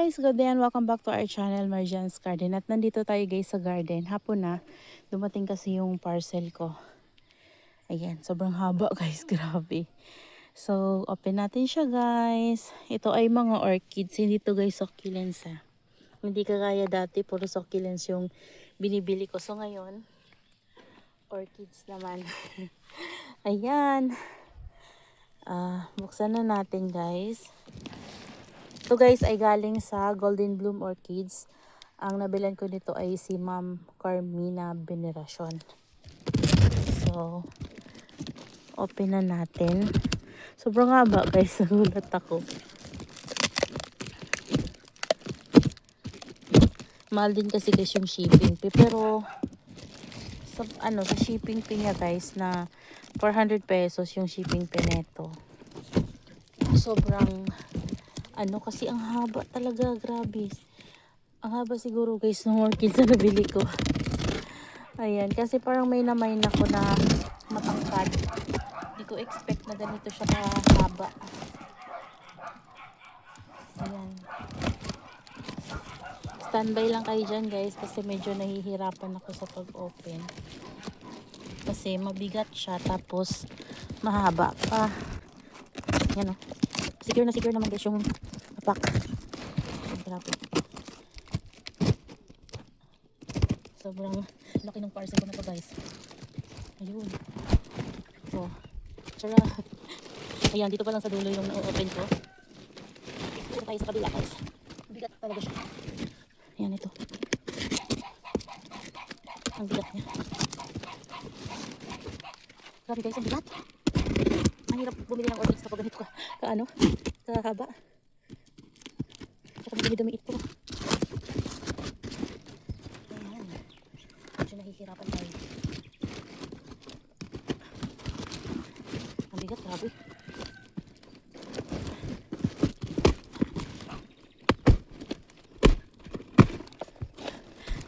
guys, good day and welcome back to our channel, Marjan's Garden. At nandito tayo guys sa garden. Hapon na, dumating kasi yung parcel ko. Ayan, sobrang haba guys, grabe. So, open natin siya guys. Ito ay mga orchids, hindi to guys succulents ha. Hindi kagaya dati, puro succulents yung binibili ko. So ngayon, orchids naman. Ayan. Buksan na natin guys. Ito guys ay galing sa Golden Bloom Orchids. Ang nabilan ko nito ay si Ma'am Carmina Veneracion. So, open na natin. Sobrang haba guys, nagulat ako. Mahal din kasi guys yung shipping fee. Pero, sa shipping fee niya guys na 400 pesos yung shipping fee neto. Sobrang kasi ang haba talaga, grabe. Ang haba siguro guys ng orchids na nabili ko. Ayan, kasi parang may namain ako na matangkad. Hindi ko expect na ganito siya kahaba. Ayan. Standby lang kayo dyan guys kasi medyo nahihirapan ako sa pag-open. Kasi mabigat siya tapos mahaba pa. Ayan o. Secure na secure naman guys yung pack. Grabe. Sobrang laki ng parcel ko na to guys. Ayun. So, tsara. Ayan, dito pa lang sa dulo yung na-open ko. Dito tayo sa kabila guys. Bigat talaga siya. Ayan ito. Ang bigat niya. Grabe guys, ang bigat. Mahirap bumili ng orchids kapag ganito kahaba. Saka madumi-dumi ito. Ayan. Medyo nahihirapan tayo. Ang bigat, grabe.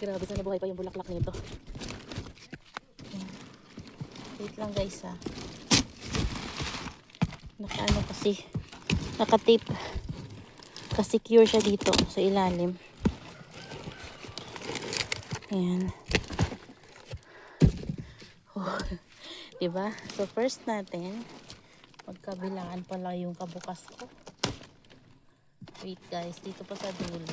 Grabe, sana buhay pa yung bulaklak nito. Ayan. Wait lang guys ha. Kasi naka-tape. Secure siya dito sa ilalim. Ayan. Diba? So first natin, magkabilaan pala yung kabukas ko. Wait guys, dito pa sa dulo.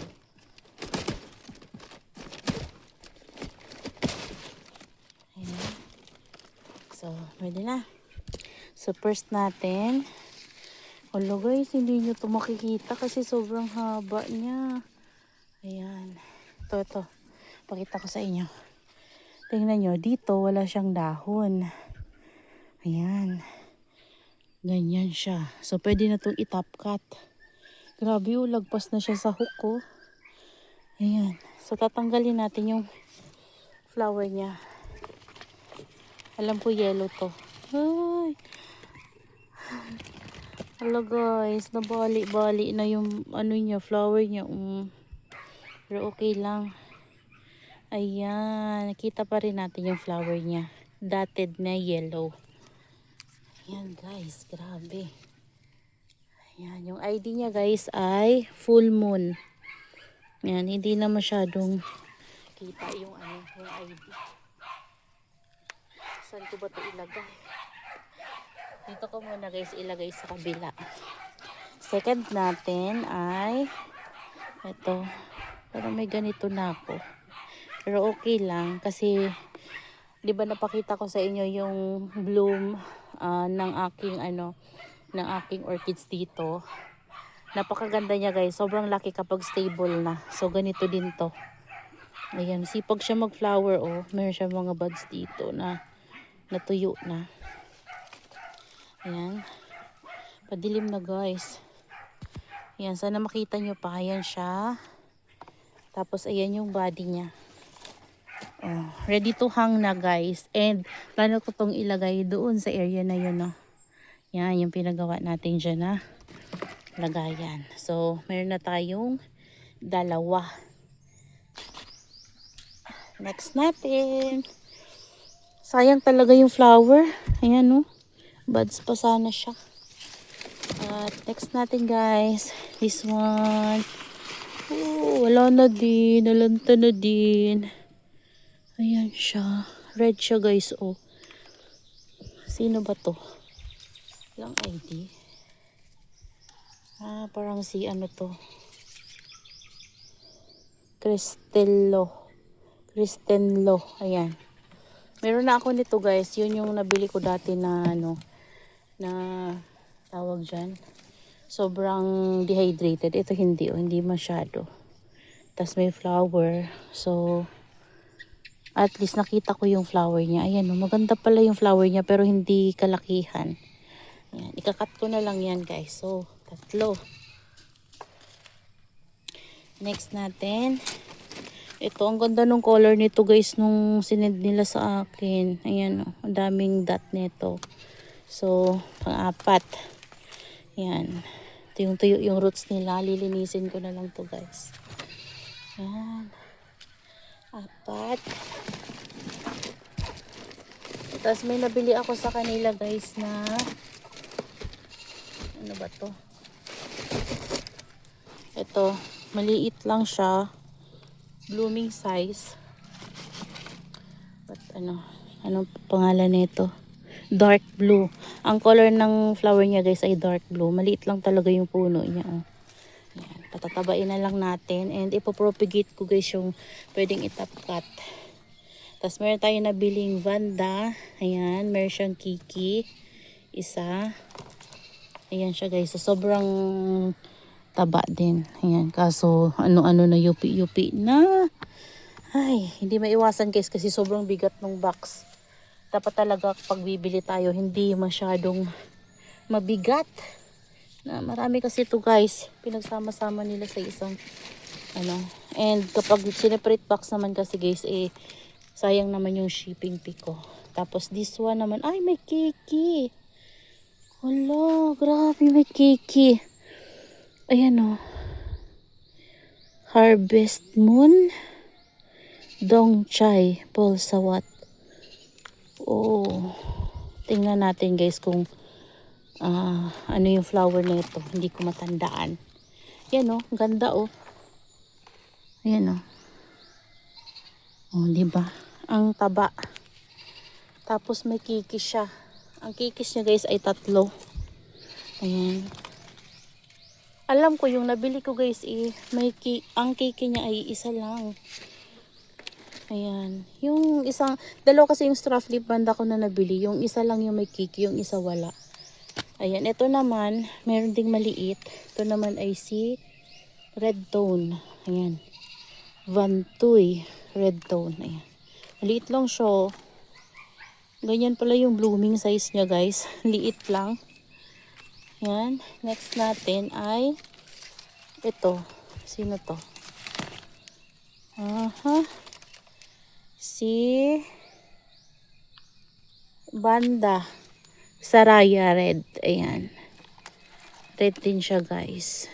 Ayan. So, pwede na. So first natin, hello guys, hindi nyo to makikita kasi sobrang haba niya. Ayan. Ito. Pakita ko sa inyo. Tingnan nyo, dito wala siyang dahon. Ayan. Ganyan siya. So pwede na itong i-top cut. Grabe lagpas na siya sa hook ko. Ayan. So tatanggalin natin yung flower niya. Alam ko yellow to. Ay. Hello guys, nabali-bali na yung niya, flower niya. Pero okay lang. Ayan, nakita pa rin natin yung flower niya. Dotted na yellow. Ayan guys, grabe. Ayan, yung ID niya guys ay full moon. Ayan, hindi na masyadong kita yung ID. Saan ko ba ito ilagay? Dito ko muna guys ilagay sa kabila. Second natin ay ito. Parang may ganito na ako. Pero okay lang kasi 'di ba napakita ko sa inyo yung bloom ng aking orchids dito. Napakaganda niya guys. Sobrang laki kapag stable na. So ganito din to. Ayan, sipag siya mag-flower Meron siya mga buds dito na natuyo na. Ayan. Padilim na guys. Ayan, sana makita nyo pa. Ayan siya. Tapos ayan yung body niya. Ready to hang na guys. And plano ko tong ilagay doon sa area na yun. Yan yung pinagawa natin dyan na lagayan. So meron na tayong dalawa. Next natin. Sayang talaga yung flower. Ayan buds pa sana siya. At next natin guys, this one. Oh, wala na din. Nalanta na din. Ayan siya. Red siya guys, oh. Sino ba to? Walang ID. Ah, parang si ano to. Cristello. Ayan. Meron na ako nito guys. Yun yung nabili ko dati na ano. Na tawag dyan. Sobrang dehydrated. Ito hindi. Oh, hindi masyado. Tas may flower. So, at least nakita ko yung flower niya. Ayan. Oh, maganda pala yung flower niya. Pero hindi kalakihan. Ayan. Ikakat ko na lang yan guys. So, 3. Next natin. Ito, ang ganda nung color nito guys nung sinend nila sa akin. Ayan o, ang daming dot nito. So, pang-4. Ayan. Ito yung tuyo yung roots nila. Lilinisin ko na lang to guys. Ayan. 4. Tapos may nabili ako sa kanila guys na ano ba to? Ito, maliit lang siya. Blooming size. But anong pangalan nito? Dark blue. Ang color ng flower niya guys ay dark blue. Maliit lang talaga yung puno niya. Oh. Ayan. Patatabain na lang natin. And ipopropagate ko guys yung pwedeng itap cut. Tapos meron tayo nabiling Vanda. Ayan. Meron siyang Kiki. Isa. Ayan siya guys. So, sobrang taba din. Ayan. Kaso ano-ano na yupi-yupi na. Ay, hindi maiwasan guys kasi sobrang bigat ng box. Dapat talaga pag bibili tayo hindi masyadong mabigat. Na marami kasi ito guys. Pinagsama-sama nila sa isang ano. And kapag sineparate box naman kasi guys eh sayang naman yung shipping fee ko. Tapos this one naman ay may kiki. Hala, grabe may kiki. Ayan o. Harvest Moon. Dong Chai. Paul Sawat. Oh. Tingnan natin guys kung ano yung flower na ito. Hindi ko matandaan. Yan o. Ganda o. Ayan o. Oh, diba? Ang taba. Tapos may kikis siya. Ang kikis niya guys ay 3. Ayan. Alam ko yung nabili ko guys ang kiki niya ay isa lang. Ayan. Yung isang, dalawa kasi yung straff lip band ako na nabili. Yung isa lang yung may kiki, yung isa wala. Ayan. Ito naman, meron ding maliit. Ito naman ay si red tone. Ayan. Van Tuy. Red tone. Ayan. Maliit lang siya. Ganyan pala yung blooming size niya guys. Liit lang. Ayan. Next natin ay ito. Sino to? Aha. Si Banda Saraya Red. Ayan. Red din siya guys.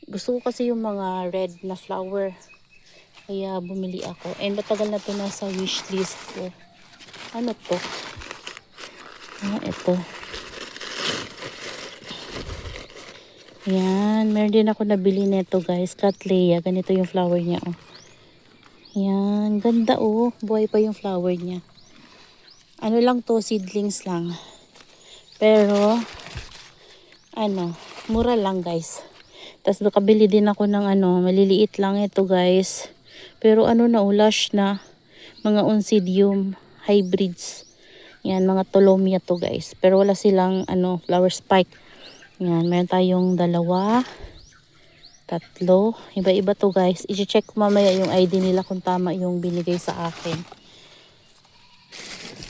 Gusto ko kasi yung mga red na flower. Kaya bumili ako. And matagal na to nasa wishlist ko. Ano to? Ito. Ayan. Meron din ako nabili nito guys. Cattleya. Ganito yung flower niya. Oh. Ayan. Ganda oh. Buhay pa yung flower niya. Ano lang to. Seedlings lang. Pero mura lang guys. Tapos nakabili din ako ng maliliit lang ito guys. Pero na lush na. Mga oncidium hybrids. Yan, mga tolomia to guys. Pero wala silang flower spike. Yan, meron tayong 2, 3. Iba-iba to guys. I-check ko mamaya yung ID nila kung tama yung binigay sa akin.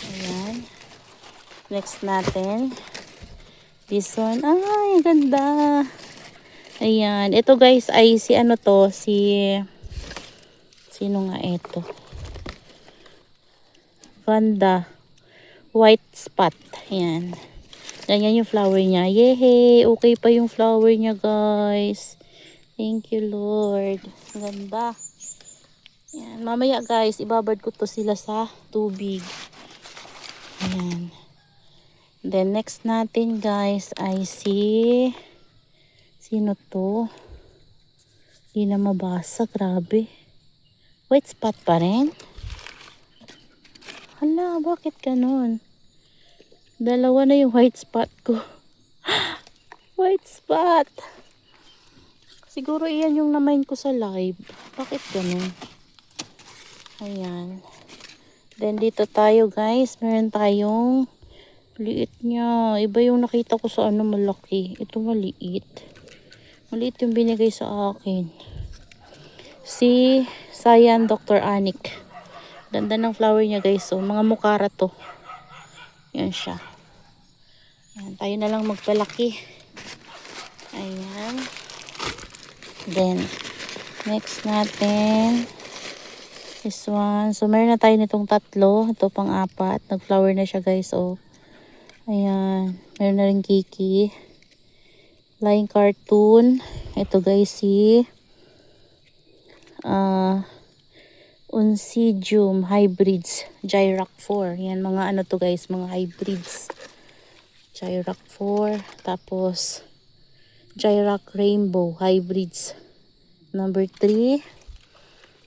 Ayan. Next natin. This one. Ay, ganda. Ayan. Ito guys ay si sino nga ito? Vanda White Spot. Ayan. Ganyan yung flower niya. Yehey! Okay pa yung flower niya guys. Thank you Lord. Ganda. Ayan. Mamaya guys, ibabad ko to sila sa tubig. Ayan. Then next natin guys ay sino to? Hindi na mabasa, grabe. White spot pa rin? Hala, bakit ganun? Dalawa na yung white spot ko. White spot! Siguro iyan yung namain ko sa live. Bakit ganun? Ayan. Then dito tayo guys. Meron tayong liit niya. Iba yung nakita ko sa ano malaki. Ito maliit. Maliit yung binigay sa akin. Si Sayan Dr. Anik. Ganda ng flower niya guys. So mga mukara to. Yan siya. Ayan, tayo na lang magpalaki. Ayan. Then next natin this one. So meron na tayo nitong tatlo. Ito pang apat. Nag-flower na siya guys. So ayan. Meron na rin kiki. Flying cartoon. Ito guys si Oncidium hybrids. Gyrac 4. Yan mga ano to guys. Mga hybrids. Gyrac 4. Tapos Gyrac rainbow hybrids. Number 3.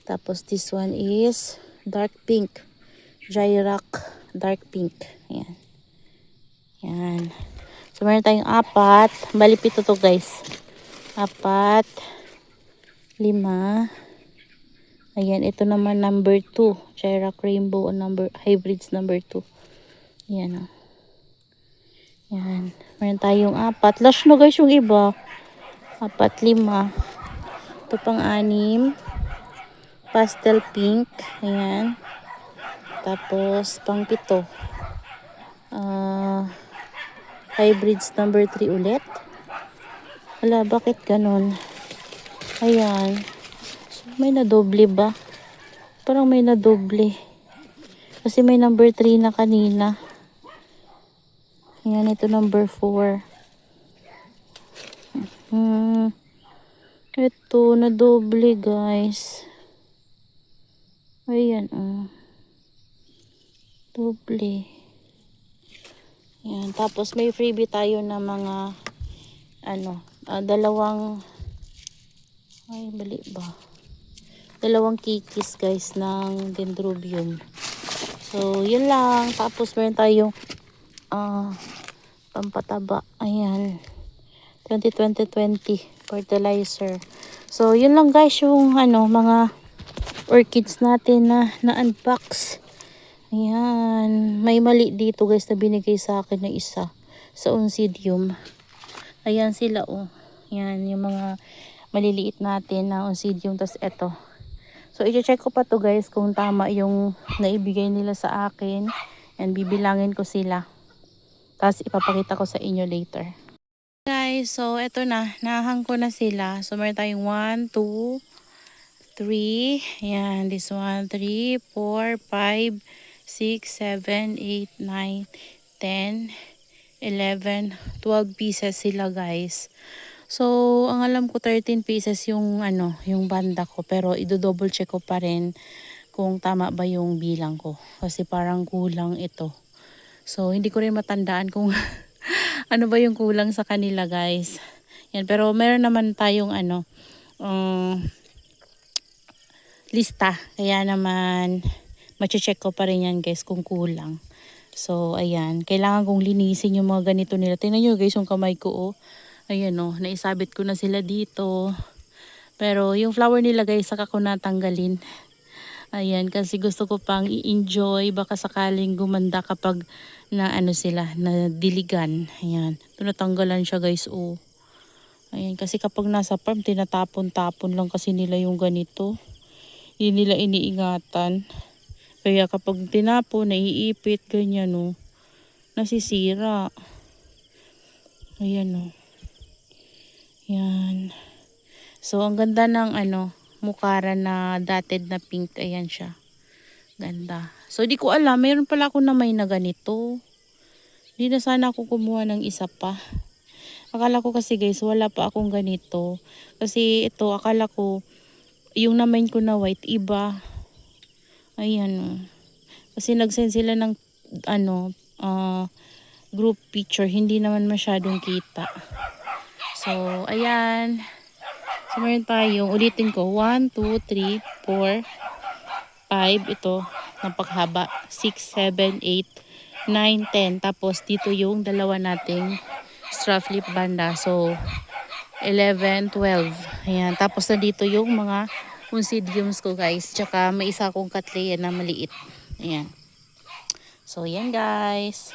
Tapos this one is dark pink. Gyrac dark pink. Ayan. Ayan. So meron tayong apat. Bali pito to guys. Apat. 5. Ayan. Ito naman number 2. Gyrac rainbow hybrids number 2. Ayan o. Ayan. Meron tayong apat. Lush no guys yung iba. 4, 5. Ito pang 6. Pastel pink. Ayan. Tapos pang 7. Hybrids number 3 ulit. Wala, bakit ganun? Ayan. So, may nadoble ba? Parang may nadoble. Kasi may number 3 na kanina. Ayan, ito number 4. Ito, nadoble guys. Ayan, doble. Ayan, tapos may freebie tayo na mga dalawang dalawang kikis guys ng dendrobium. So, yun lang. Tapos meron tayong pampataba. Ayan. 2020 fertilizer. So, yun lang guys yung mga orchids natin na unbox. Ayan. May mali dito guys na binigay sa akin na isa sa Oncidium. Ayan sila oh. Ayan yung mga maliliit natin na Oncidium. Tapos eto. So i-check ko pa to guys kung tama yung naibigay nila sa akin. And bibilangin ko sila. Tapos ipapakita ko sa inyo later. Guys, so eto na. Nahang ko na sila. So meron tayong 1, 2, 3, ayan, this one, 3, 4, 5, 6, 7, 8, 9, 10, 11, 12 pieces sila guys. So, ang alam ko 13 pieces yung yung banda ko, pero i-double check ko pa rin kung tama ba yung bilang ko kasi parang kulang ito. So, hindi ko rin matandaan kung ano ba yung kulang sa kanila guys. Yan, pero meron naman tayong lista. Kaya naman, mache-check ko pa rin yan guys kung kulang. So, ayan. Kailangan kong linisin yung mga ganito nila. Tingnan nyo guys yung kamay ko oh. Ayan oh, naisabit ko na sila dito. Pero yung flower nila guys, saka ko natanggalin. Ayan, kasi gusto ko pang i-enjoy. Baka sakaling gumanda kapag na sila, na diligan. Ayan, ito natanggalan siya guys oh. Ayan, kasi kapag nasa farm, tinatapon-tapon lang kasi nila yung ganito. Hindi nila iniingatan. Kaya kapag tinapon, naiipit, ganyan o. Nasisira. Ayan o. Yan. So, ang ganda ng mukara na dotted na pink. Ayan siya. Ganda. So, di ko alam. Mayroon pala ako na may na ganito. Hindi na sana ako kumuha ng isa pa. Akala ko kasi guys, wala pa akong ganito. Kasi ito, akala ko, yung namain ko na white, iba. Ayan o. Kasi nag-send sila ng group picture. Hindi naman masyadong kita. So, ayan. So, meron tayong, ulitin ko, 1, 2, 3, 4, 5, ito, napakhaba, 6, 7, 8, 9, 10. Tapos, dito yung dalawa nating straw flip banda. So, 11, 12. Ayan. Tapos, nandito yung mga oncidiums ko, guys. Tsaka, may isa akong cattleya na maliit. Ayan. So, yan, guys.